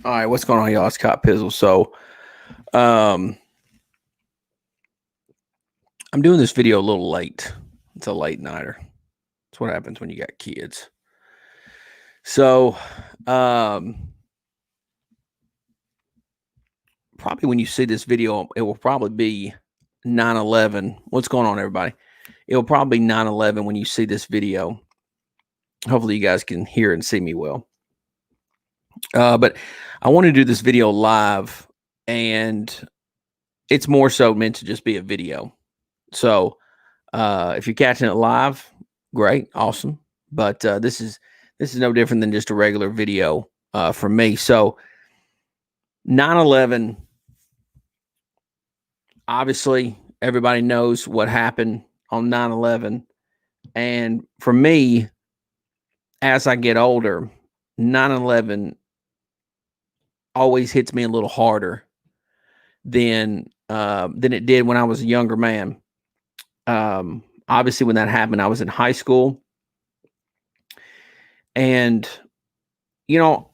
All right, what's going on, y'all? It's Cop Pizzle. So, I'm doing this video a little late. It's a late nighter. That's what happens when you got kids. So, probably when you see this video, it will probably be 9/11. What's going on, everybody? It will probably be 9/11 when you see this video. Hopefully, you guys can hear and see me well. But I want to do this video live, and it's more so meant to just be a video. So, if you're catching it live, great, awesome. But this is no different than just a regular video for me. So 9/11, obviously everybody knows what happened on 9/11. And for me, as I get older, 9/11 always hits me a little harder than it did when I was a younger man. Obviously, when that happened, I was in high school. And, you know,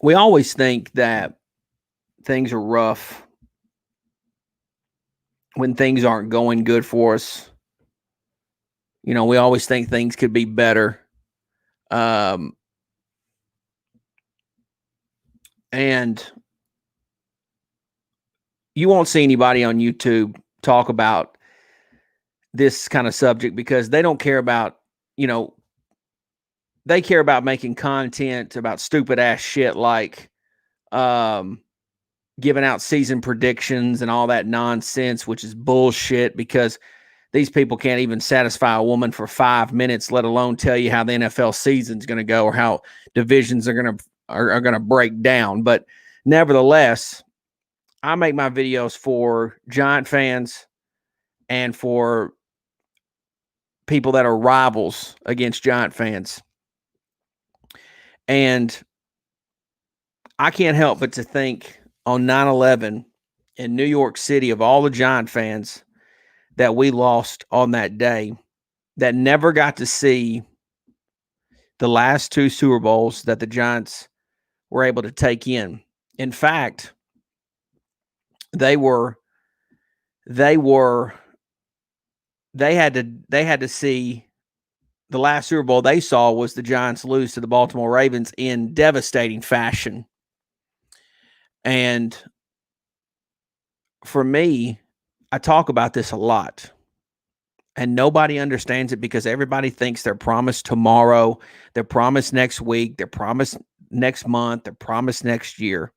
we always think that things are rough when things aren't going good for us. You know, we always think things could be better. And you won't see anybody on YouTube talk about this kind of subject because they don't care about, they care about making content about stupid ass shit like giving out season predictions and all that nonsense, which is bullshit because these people can't even satisfy a woman for 5 minutes, let alone tell you how the NFL season's going to go or how divisions are going to break down. But nevertheless, I make my videos for Giant fans and for people that are rivals against Giant fans. And I can't help but to think on 9/11 in New York City of all the Giant fans that we lost on that day that never got to see the last two Super Bowls that the Giants were able to take in. In fact, they had to see the last Super Bowl they saw was the Giants lose to the Baltimore Ravens in devastating fashion. And for me, I talk about this a lot. And nobody understands it because everybody thinks they're promised tomorrow, they're promised next week, they're promised next month, they're promised next year.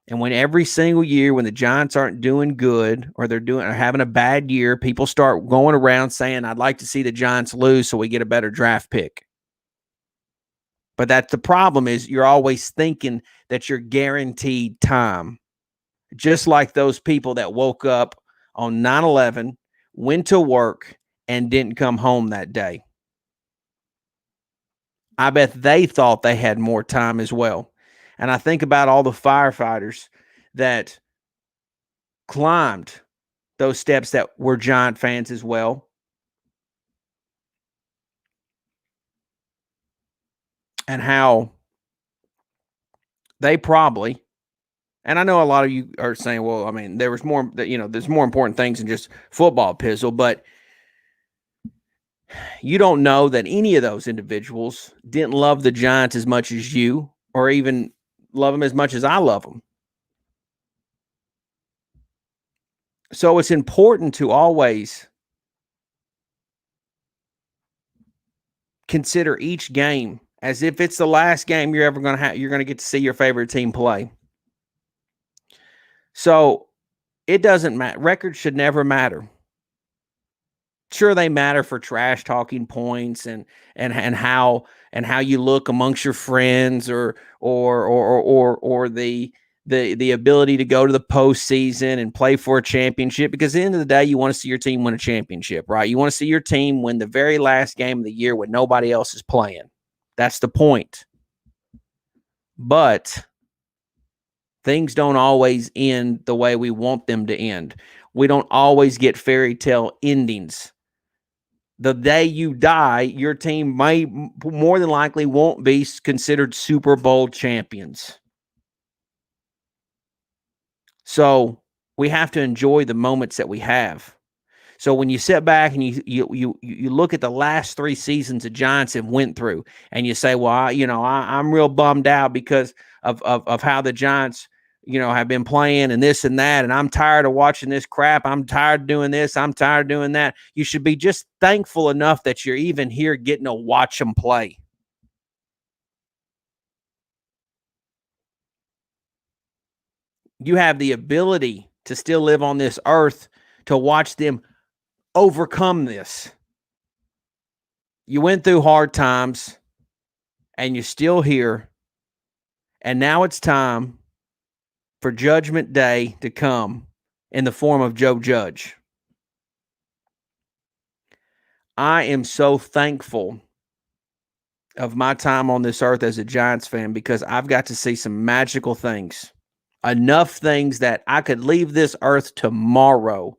And when every single year when the Giants aren't doing good or they're having a bad year, people start going around saying, I'd like to see the Giants lose so we get a better draft pick. But that's the problem is you're always thinking that you're guaranteed time. Just like those people that woke up on 9/11, went to work, and didn't come home that day. I bet they thought they had more time as well. And I think about all the firefighters that climbed those steps that were Giant fans as well. And how they probably, and I know a lot of you are saying, well, I mean, there's more important things than just football, Pizzle, but you don't know that any of those individuals didn't love the Giants as much as you, or even love them as much as I love them. So it's important to always consider each game as if it's the last game you're ever going to have. You're going to get to see your favorite team play. So it doesn't matter. Records should never matter. Sure, they matter for trash talking points and how you look amongst your friends or the ability to go to the postseason and play for a championship. Because at the end of the day, you want to see your team win a championship, right? You want to see your team win the very last game of the year when nobody else is playing. That's the point. But things don't always end the way we want them to end. We don't always get fairy tale endings. The day you die, your team more than likely won't be considered Super Bowl champions. So we have to enjoy the moments that we have. So when you sit back and you look at the last 3 seasons the Giants have went through, and you say, "Well, I'm real bummed out because of how the Giants, have been playing and this and that, and I'm tired of watching this crap. I'm tired of doing this. I'm tired of doing that." You should be just thankful enough that you're even here getting to watch them play. You have the ability to still live on this earth to watch them overcome this. You went through hard times and you're still here. And now it's time for Judgment Day to come in the form of Joe Judge. I am so thankful of my time on this earth as a Giants fan because I've got to see some magical things. Enough things that I could leave this earth tomorrow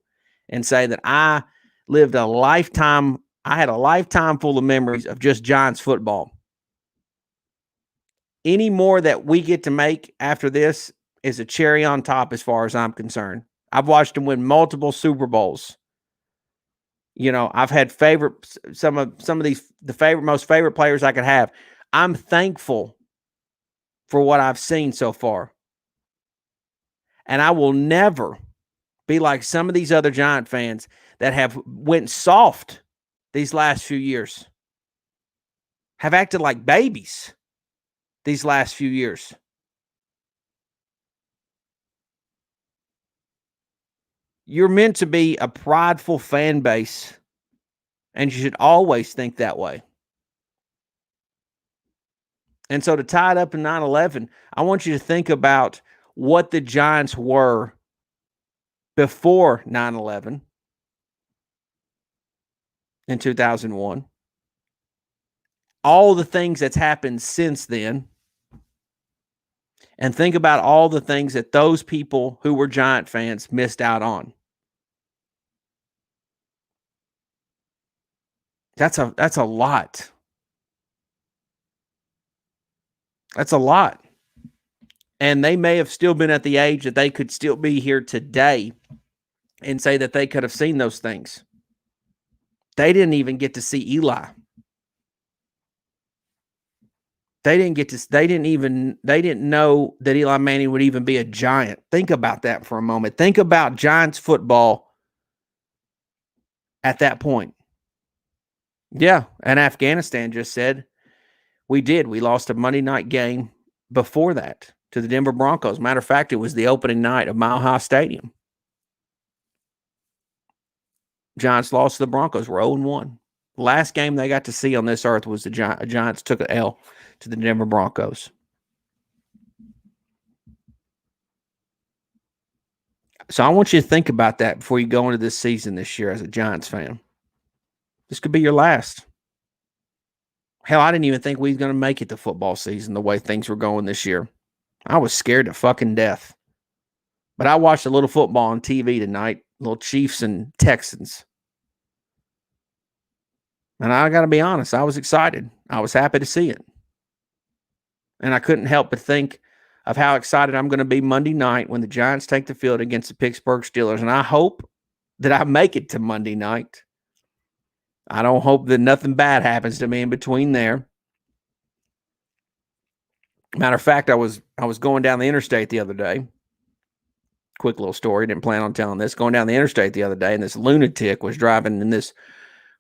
and say that I lived a lifetime. I had a lifetime full of memories of just Giants football. Any more that we get to make after this is a cherry on top as far as I'm concerned. I've watched them win multiple Super Bowls. I've had some of these most favorite players I could have. I'm thankful for what I've seen so far. And I will never be like some of these other Giant fans that have went soft these last few years. Have acted like babies these last few years. You're meant to be a prideful fan base, and you should always think that way. And so to tie it up in 9/11, I want you to think about what the Giants were before 9/11 in 2001, all the things that's happened since then, and think about all the things that those people who were Giant fans missed out on. That's a lot. That's a lot. And they may have still been at the age that they could still be here today and say that they could have seen those things. They didn't even get to see Eli. They didn't know that Eli Manning would even be a Giant. Think about that for a moment. Think about Giants football at that point. Yeah, and Afghanistan just said, we did. We lost a Monday night game before that to the Denver Broncos. Matter of fact, it was the opening night of Mile High Stadium. Giants lost to the Broncos. We're 0-1. Last game they got to see on this earth was the Giants took an L to the Denver Broncos. So I want you to think about that before you go into this season this year as a Giants fan. This could be your last. Hell, I didn't even think we was going to make it to football season the way things were going this year. I was scared to fucking death. But I watched a little football on TV tonight, little Chiefs and Texans. And I got to be honest, I was excited. I was happy to see it. And I couldn't help but think of how excited I'm going to be Monday night when the Giants take the field against the Pittsburgh Steelers. And I hope that I make it to Monday night. I don't hope that nothing bad happens to me in between there. Matter of fact, I was going down the interstate the other day. Quick little story. Didn't plan on telling this. Going down the interstate the other day, and this lunatic was driving in this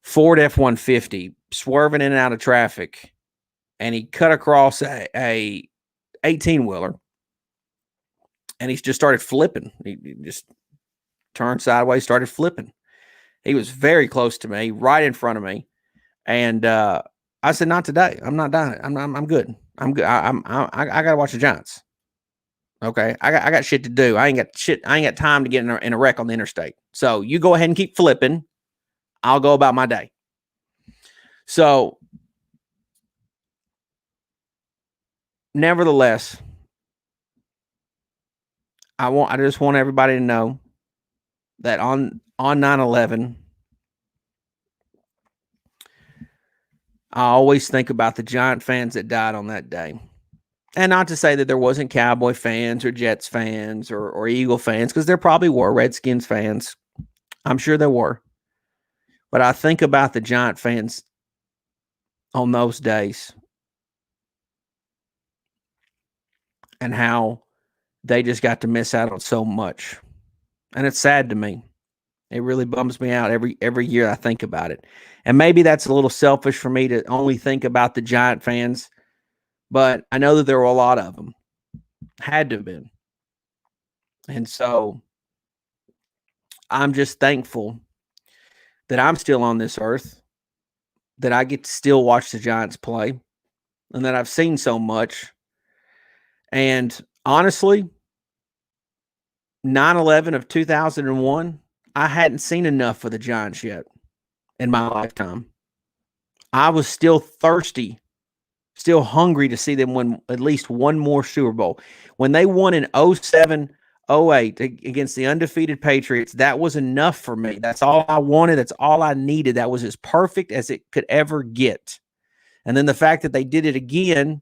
Ford F-150, swerving in and out of traffic, and he cut across a 18-wheeler, and he just started flipping. He just turned sideways, started flipping. He was very close to me, right in front of me, and I said, "Not today. I'm not dying. I'm good. I'm good. I gotta watch the Giants. Okay, I got shit to do. I ain't got time to get in a wreck on the interstate. So you go ahead and keep flipping. I'll go about my day." So, nevertheless, I just want everybody to know that on 9/11, I always think about the Giant fans that died on that day. And not to say that there wasn't Cowboy fans or Jets fans or Eagle fans, because there probably were Redskins fans. I'm sure there were. But I think about the Giant fans on those days and how they just got to miss out on so much. And it's sad to me. It really bums me out every year I think about it. And maybe that's a little selfish for me to only think about the Giant fans, but I know that there were a lot of them. Had to have been. And so I'm just thankful that I'm still on this earth, that I get to still watch the Giants play, and that I've seen so much. And honestly, 9/11 of 2001, I hadn't seen enough of the Giants yet in my lifetime. I was still thirsty, still hungry to see them win at least one more Super Bowl. When they won in 07, 08 against the undefeated Patriots, that was enough for me. That's all I wanted. That's all I needed. That was as perfect as it could ever get. And then the fact that they did it again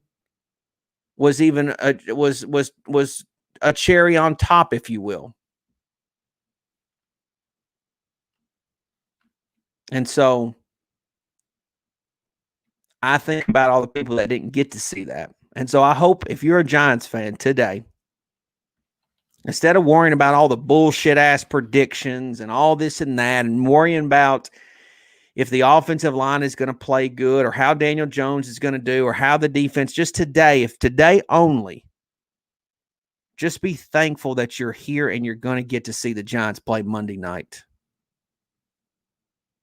was even was a cherry on top, if you will. And so I think about all the people that didn't get to see that. And so I hope if you're a Giants fan today, instead of worrying about all the bullshit ass predictions and all this and that, and worrying about if the offensive line is going to play good or how Daniel Jones is going to do or how the defense, just today, if today only, just be thankful that you're here and you're going to get to see the Giants play Monday night.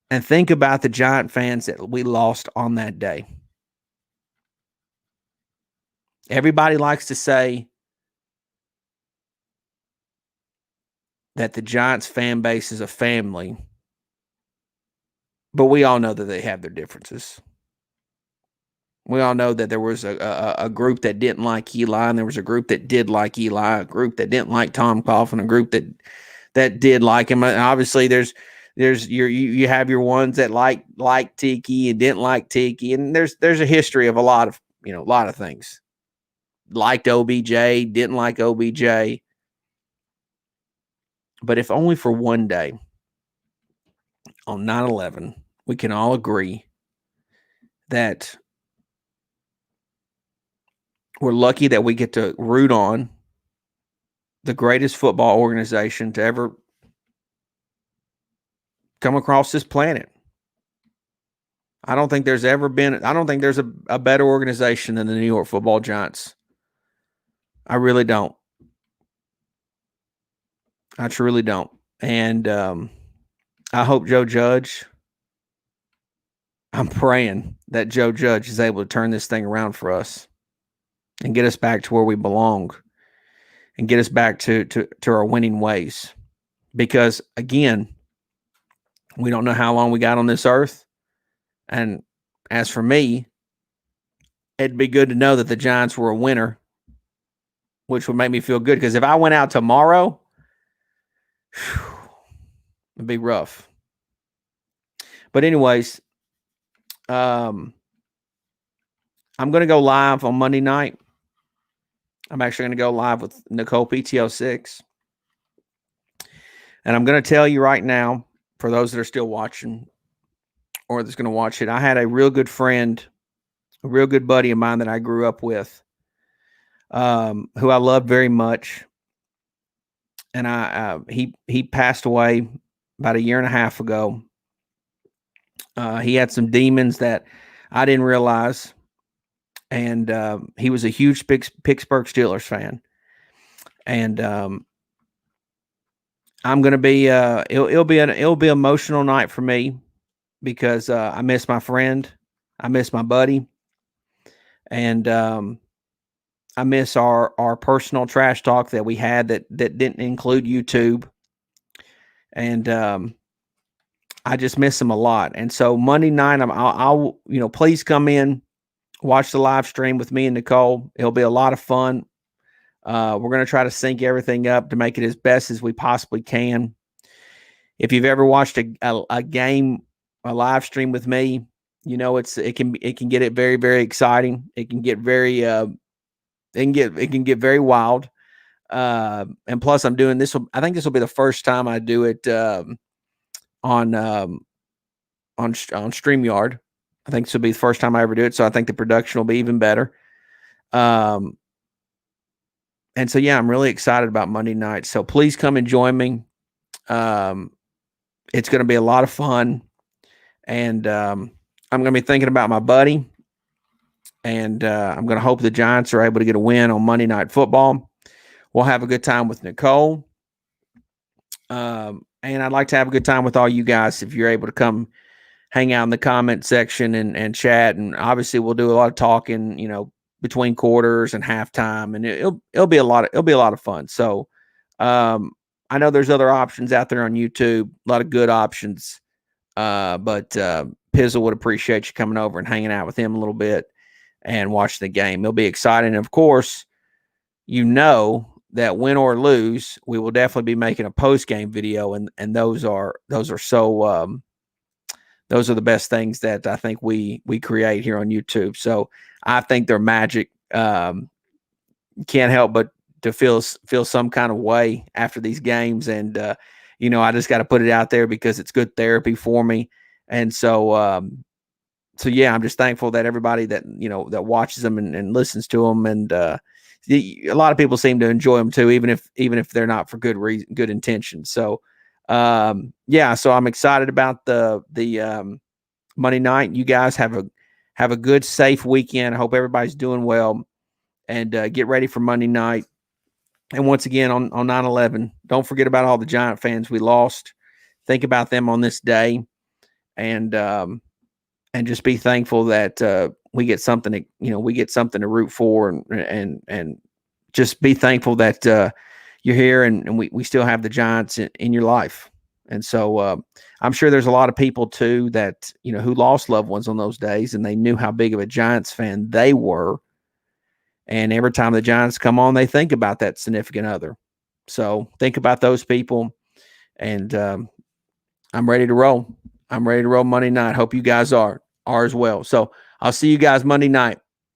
And think about the Giant fans that we lost on that day. Everybody likes to say that the Giants fan base is a family, but we all know that they have their differences. We all know that there was a group that didn't like Eli, and there was a group that did like Eli, a group that didn't like Tom Coughlin, a group that did like him. And obviously, you have your ones that like Tiki and didn't like Tiki, and there's a history of a lot of things. Liked OBJ, didn't like OBJ, but if only for one day on 9/11, we can all agree that we're lucky that we get to root on the greatest football organization to ever come across this planet. I don't think there's a better organization than the New York Football Giants. I really don't. I truly don't. And I hope I'm praying that Joe Judge is able to turn this thing around for us and get us back to where we belong and get us back to our winning ways. Because, again, we don't know how long we got on this earth. And as for me, it'd be good to know that the Giants were a winner, which would make me feel good. Because if I went out tomorrow, it'd be rough. But anyways, I'm going to go live on Monday night. I'm actually going to go live with Nicole PTO6. And I'm going to tell you right now, for those that are still watching or that's going to watch it, I had a real good friend, a real good buddy of mine that I grew up with, who I love very much. And he passed away about a year and a half ago. He had some demons that I didn't realize. And he was a huge Pittsburgh Steelers fan. And I'm going to be it'll be an emotional night for me because I miss my friend, I miss my buddy, and I miss our personal trash talk that we had that didn't include YouTube, and I just miss him a lot. And so Monday night, I'll please come in, watch the live stream with me and Nicole. It'll be a lot of fun. We're going to try to sync everything up to make it as best as we possibly can. If you've ever watched a game, a live stream with me, it can get it very, very exciting. It can get very it can get very wild. And plus, I'm doing this. I think this will be the first time I do it on on StreamYard. I think this will be the first time I ever do it, so I think the production will be even better. Um, and so yeah, I'm really excited about Monday night. So please come and join me. Um, it's going to be a lot of fun, and I'm going to be thinking about my buddy, and I'm going to hope the Giants are able to get a win on Monday Night Football. We'll have a good time with Nicole. And I'd like to have a good time with all you guys if you're able to come hang out in the comment section and chat. And obviously we'll do a lot of talking, between quarters and halftime, and it'll be a lot of fun. So I know there's other options out there on YouTube, a lot of good options. But Pizzle would appreciate you coming over and hanging out with him a little bit and watching the game. It'll be exciting. And of course, that win or lose, we will definitely be making a post game video, and those are so those are the best things that I think we create here on YouTube. So I think they're magic. Can't help but to feel some kind of way after these games, and I just got to put it out there because it's good therapy for me. And so yeah, I'm just thankful that everybody that that watches them and listens to them, and a lot of people seem to enjoy them too, even if they're not for good intentions. So yeah, so I'm excited about the Monday night. You guys have a good, safe weekend. I hope everybody's doing well, and get ready for Monday night. And once again, on 9/11, don't forget about all the Giant fans we lost. Think about them on this day, and just be thankful that we get something to root for, and just be thankful that you're here, and we still have the Giants in your life. And so I'm sure there's a lot of people too that who lost loved ones on those days, and they knew how big of a Giants fan they were. And every time the Giants come on, they think about that significant other. So think about those people, and I'm ready to roll. I'm ready to roll Monday night. Hope you guys are as well. So I'll see you guys Monday night.